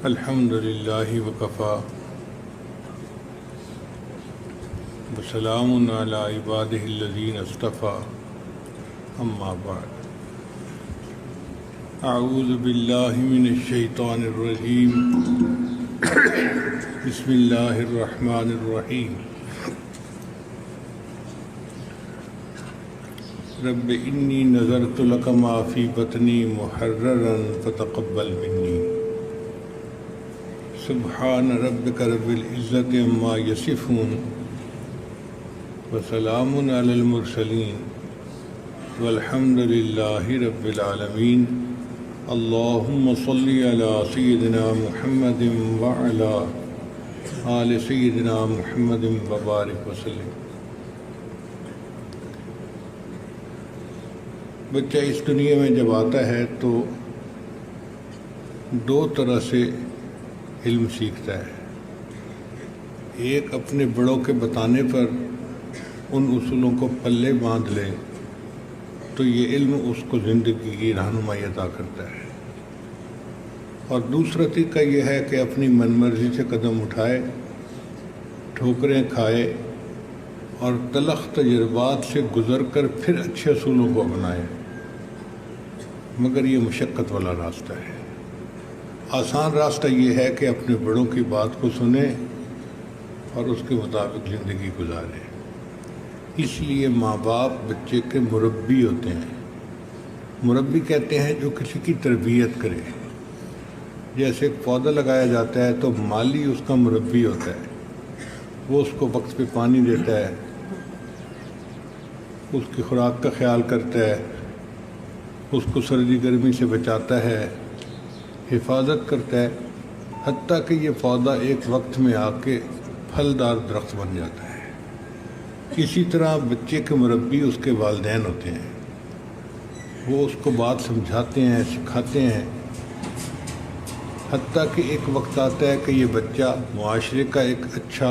الحمد للہ وکفا وسلام علی عبادہ الذین اصطفیٰ اما بعد اعوذ باللہ من الشیطان الرجیم بسم اللہ الرحمن الرحیم رب انی نذرت لک ما فی بطنی محررا فتقبل منی سبحان ربک رب العزت عما یصفون وسلام علی المرسلین والحمد للہ رب العالمین اللہم صلی علی سیدنا محمد وعلی آل سیدنا محمد وبارک وسلم۔ بچہ اس دنیا میں جب آتا ہے تو دو طرح سے علم سیکھتا ہے۔ ایک اپنے بڑوں کے بتانے پر ان اصولوں کو پلے باندھ لے تو یہ علم اس کو زندگی کی رہنمائی عطا کرتا ہے، اور دوسرا طریقہ یہ ہے کہ اپنی من مرضی سے قدم اٹھائے، ٹھوکریں کھائے اور تلخ تجربات سے گزر کر پھر اچھے اصولوں کو اپنائے، مگر یہ مشقت والا راستہ ہے۔ آسان راستہ یہ ہے کہ اپنے بڑوں کی بات کو سنیں اور اس کے مطابق زندگی گزاریں۔ اس لیے ماں باپ بچے کے مربی ہوتے ہیں۔ مربی کہتے ہیں جو کسی کی تربیت کرے۔ جیسے ایک پودا لگایا جاتا ہے تو مالی اس کا مربی ہوتا ہے، وہ اس کو وقت پہ پانی دیتا ہے، اس کی خوراک کا خیال کرتا ہے، اس کو سردی گرمی سے بچاتا ہے، حفاظت کرتا ہے، حتیٰ کہ یہ پودا ایک وقت میں آ کے پھلدار درخت بن جاتا ہے۔ اسی طرح بچے کے مربی اس کے والدین ہوتے ہیں، وہ اس کو بات سمجھاتے ہیں، سکھاتے ہیں، حتیٰ کہ ایک وقت آتا ہے کہ یہ بچہ معاشرے کا ایک اچھا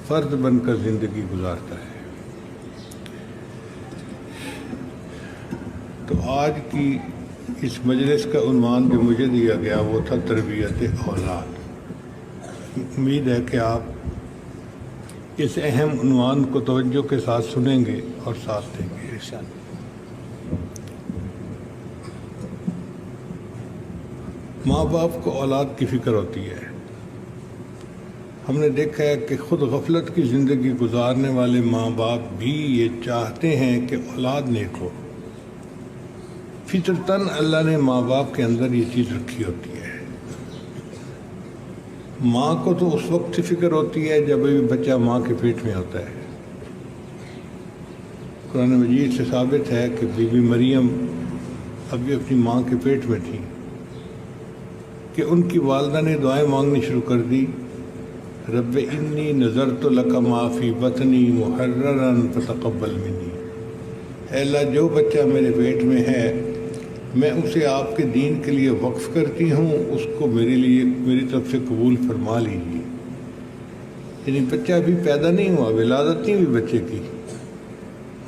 فرد بن کر زندگی گزارتا ہے۔ تو آج کی اس مجلس کا عنوان جو مجھے دیا گیا وہ تھا تربیت اولاد۔ امید ہے کہ آپ اس اہم عنوان کو توجہ کے ساتھ سنیں گے اور ساتھ دیں گے انشاءاللہ۔ ماں باپ کو اولاد کی فکر ہوتی ہے۔ ہم نے دیکھا ہے کہ خود غفلت کی زندگی گزارنے والے ماں باپ بھی یہ چاہتے ہیں کہ اولاد نیک ہو۔ فطرتاً اللہ نے ماں باپ کے اندر یہ چیز رکھی ہوتی ہے۔ ماں کو تو اس وقت سے فکر ہوتی ہے جب ابھی بچہ ماں کے پیٹ میں ہوتا ہے۔ قرآن مجید سے ثابت ہے کہ بی بی مریم ابھی اپنی ماں کے پیٹ میں تھی کہ ان کی والدہ نے دعائیں مانگنی شروع کر دی، رب انی نذرت لک ما فی بطنی محررا فتقبل منی۔ اے اللہ، جو بچہ میرے پیٹ میں ہے میں اسے آپ کے دین کے لیے وقف کرتی ہوں، اس کو میری طرف سے قبول فرما لیجیے۔ یعنی بچہ ابھی پیدا نہیں ہوا، ولادت نہیں ہوئی بچے کی،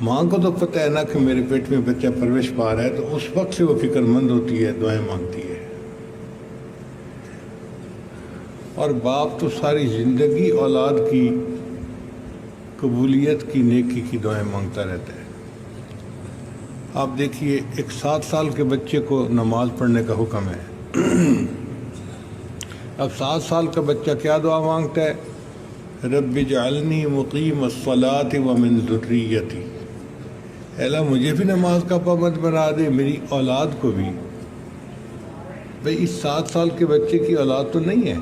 ماں کو تو پتہ ہے نا کہ میرے پیٹ میں بچہ پرورش پا رہا ہے، تو اس وقت سے وہ فکر مند ہوتی ہے، دعائیں مانگتی ہے۔ اور باپ تو ساری زندگی اولاد کی قبولیت کی، نیکی کی دعائیں مانگتا رہتا ہے۔ آپ دیکھیے، ایک 7 سال کے بچے کو نماز پڑھنے کا حکم ہے۔ اب 7 سال کا بچہ کیا دعا مانگتا ہے؟ رب اجعلنی مقیم الصلاۃ ومن ذریتی۔ اے اللہ، مجھے بھی نماز کا پابند بنا دے، میری اولاد کو بھی۔ بھئی اس 7 سال کے بچے کی اولاد تو نہیں ہے،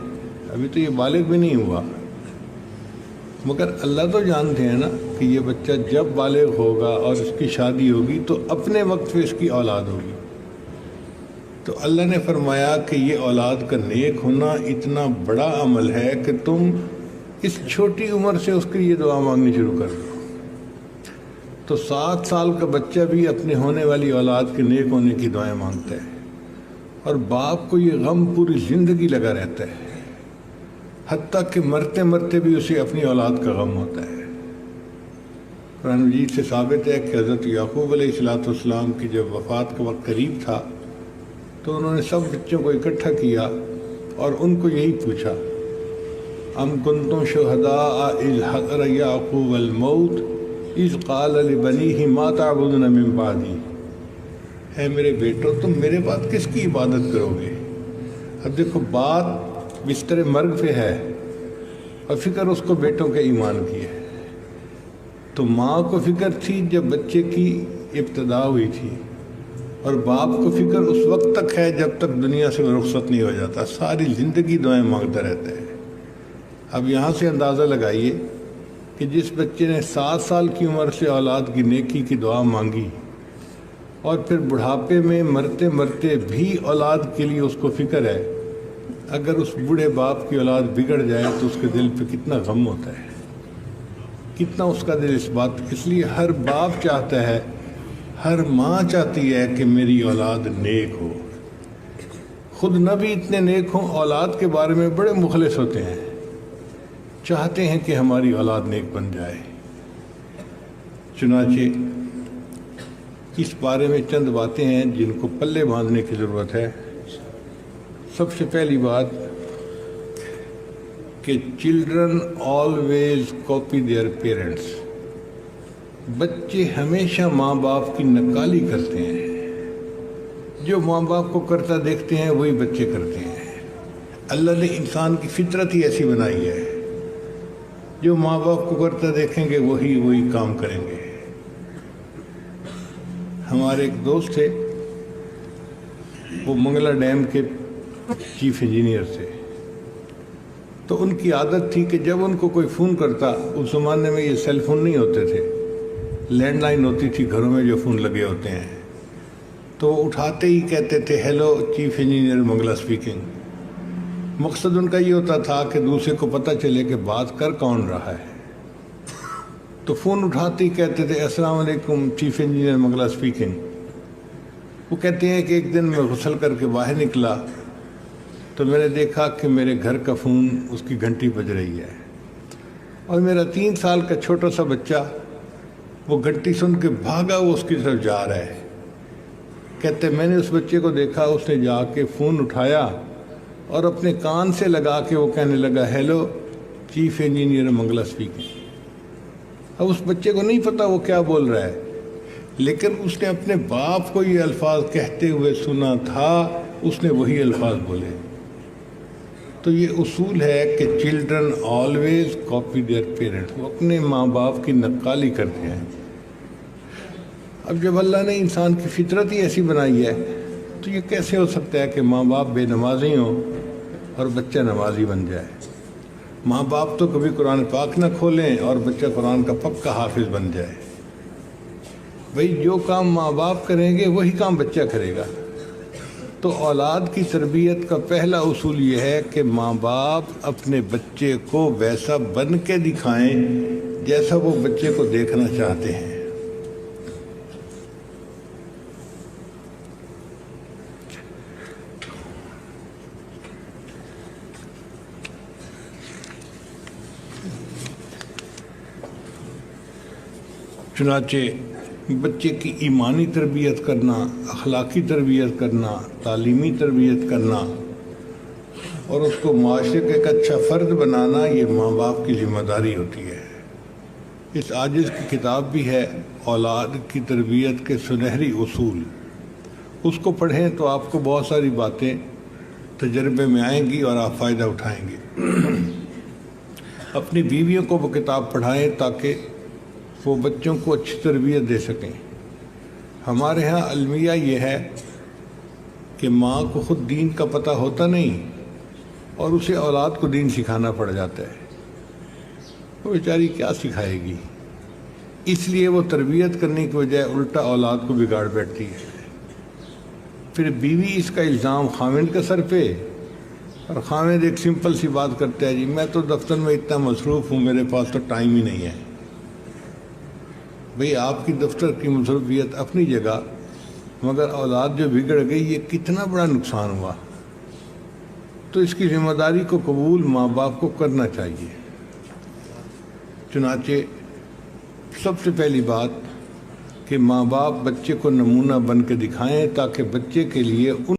ابھی تو یہ بالغ بھی نہیں ہوا، مگر اللہ تو جانتے ہیں نا کہ یہ بچہ جب بالغ ہوگا اور اس کی شادی ہوگی تو اپنے وقت پہ اس کی اولاد ہوگی۔ تو اللہ نے فرمایا کہ یہ اولاد کا نیک ہونا اتنا بڑا عمل ہے کہ تم اس چھوٹی عمر سے اس کی یہ دعا مانگنی شروع کر دو۔ تو 7 سال کا بچہ بھی اپنے ہونے والی اولاد کے نیک ہونے کی دعائیں مانگتا ہے، اور باپ کو یہ غم پوری زندگی لگا رہتا ہے، حتیٰ کہ مرتے مرتے بھی اسے اپنی اولاد کا غم ہوتا ہے۔ قرآن مجید سے ثابت ہے کہ حضرت یعقوب علیہ السلام کی جب وفات کا وقت قریب تھا تو انہوں نے سب بچوں کو اکٹھا کیا اور ان کو یہی پوچھا، ام کنتم شہداء اذ حضر یعقوب الموت اذ قال لبنیہ ما تعبدون من بعدی، ہے میرے بیٹو تم میرے بعد کس کی عبادت کرو گے؟ اب دیکھو بات بستر مرگ پہ ہے اور فکر اس کو بیٹوں کے ایمان کی ہے۔ تو ماں کو فکر تھی جب بچے کی ابتدا ہوئی تھی، اور باپ کو فکر اس وقت تک ہے جب تک دنیا سے رخصت نہیں ہو جاتا، ساری زندگی دعائیں مانگتا رہتا ہے۔ اب یہاں سے اندازہ لگائیے کہ جس بچے نے 7 سال کی عمر سے اولاد کی نیکی کی دعا مانگی اور پھر بڑھاپے میں مرتے مرتے بھی اولاد کے لیے اس کو فکر ہے، اگر اس بوڑھے باپ کی اولاد بگڑ جائے تو اس کے دل پہ کتنا غم ہوتا ہے، کتنا اس کا دل اس لیے ہر باپ چاہتا ہے، ہر ماں چاہتی ہے کہ میری اولاد نیک ہو۔ خود نبی اتنے نیک ہوں، اولاد کے بارے میں بڑے مخلص ہوتے ہیں، چاہتے ہیں کہ ہماری اولاد نیک بن جائے۔ چنانچہ اس بارے میں چند باتیں ہیں جن کو پلے باندھنے کی ضرورت ہے۔ سب سے پہلی بات کہ children always copy their parents, بچے ہمیشہ ماں باپ کی نقالی کرتے ہیں، جو ماں باپ کو کرتا دیکھتے ہیں وہی بچے کرتے ہیں۔ اللہ نے انسان کی فطرت ہی ایسی بنائی ہے، جو ماں باپ کو کرتا دیکھیں گے وہی کام کریں گے۔ ہمارے ایک دوست تھے، وہ منگلہ ڈیم کے چیف انجینئر تھے، تو ان کی عادت تھی کہ جب ان کو کوئی فون کرتا، اس زمانے میں یہ سیل فون نہیں ہوتے تھے، لینڈ لائن ہوتی تھی گھروں میں جو فون لگے ہوتے ہیں، تو وہ اٹھاتے ہی کہتے تھے hello chief engineer Mangla speaking. مقصد ان کا یہ ہوتا تھا کہ دوسرے کو پتہ چلے کہ بات کر کون رہا ہے، تو فون اٹھاتے ہی کہتے تھے السلام علیکم چیف انجینئر منگلہ اسپیکنگ۔ وہ کہتے ہیں کہ ایک دن میں غسل کر کے باہر نکلا تو میں نے دیکھا کہ میرے گھر کا فون اس کی گھنٹی بج رہی ہے، اور میرا 3 سال کا چھوٹا سا بچہ وہ گھنٹی سن کے بھاگا وہ اس کی طرف جا رہا ہے۔ کہتے میں نے اس بچے کو دیکھا، اس نے جا کے فون اٹھایا اور اپنے کان سے لگا کے وہ کہنے لگا hello chief engineer Mangla speaking. اب اس بچے کو نہیں پتا وہ کیا بول رہا ہے، لیکن اس نے اپنے باپ کو یہ الفاظ کہتے ہوئے سنا تھا، اس نے وہی الفاظ بولے۔ تو یہ اصول ہے کہ children always copy their parent, وہ اپنے ماں باپ کی نقالی کرتے ہیں۔ اب جب اللہ نے انسان کی فطرت ہی ایسی بنائی ہے تو یہ کیسے ہو سکتا ہے کہ ماں باپ بے نمازی ہوں اور بچہ نمازی بن جائے؟ ماں باپ تو کبھی قرآن پاک نہ کھولیں اور بچہ قرآن کا پکا حافظ بن جائے۔ بھئی جو کام ماں باپ کریں گے وہی کام بچہ کرے گا۔ تو اولاد کی تربیت کا پہلا اصول یہ ہے کہ ماں باپ اپنے بچے کو ویسا بن کے دکھائیں جیسا وہ بچے کو دیکھنا چاہتے ہیں۔ چنانچہ بچے کی ایمانی تربیت کرنا، اخلاقی تربیت کرنا، تعلیمی تربیت کرنا اور اس کو معاشرے کا ایک اچھا فرد بنانا، یہ ماں باپ کی ذمہ داری ہوتی ہے۔ اس عاجز کی کتاب بھی ہے اولاد کی تربیت کے سنہری اصول، اس کو پڑھیں تو آپ کو بہت ساری باتیں تجربے میں آئیں گی اور آپ فائدہ اٹھائیں گے۔ اپنی بیویوں کو وہ کتاب پڑھائیں تاکہ وہ بچوں کو اچھی تربیت دے سکیں۔ ہمارے ہاں المیہ یہ ہے کہ ماں کو خود دین کا پتہ ہوتا نہیں اور اسے اولاد کو دین سکھانا پڑ جاتا ہے، وہ بیچاری کیا سکھائے گی؟ اس لیے وہ تربیت کرنے کی بجائے الٹا اولاد کو بگاڑ بیٹھتی ہے۔ پھر بیوی اس کا الزام خاوند کے سر پہ، اور خاوند ایک سمپل سی بات کرتا ہے جی میں تو دفتر میں اتنا مصروف ہوں، میرے پاس تو ٹائم ہی نہیں ہے۔ بھئی آپ کی دفتر کی مصروفیت اپنی جگہ، مگر اولاد جو بگڑ گئی یہ کتنا بڑا نقصان ہوا۔ تو اس کی ذمہ داری کو قبول ماں باپ کو کرنا چاہیے۔ چنانچہ سب سے پہلی بات کہ ماں باپ بچے کو نمونہ بن کے دکھائیں تاکہ بچے کے لیے ان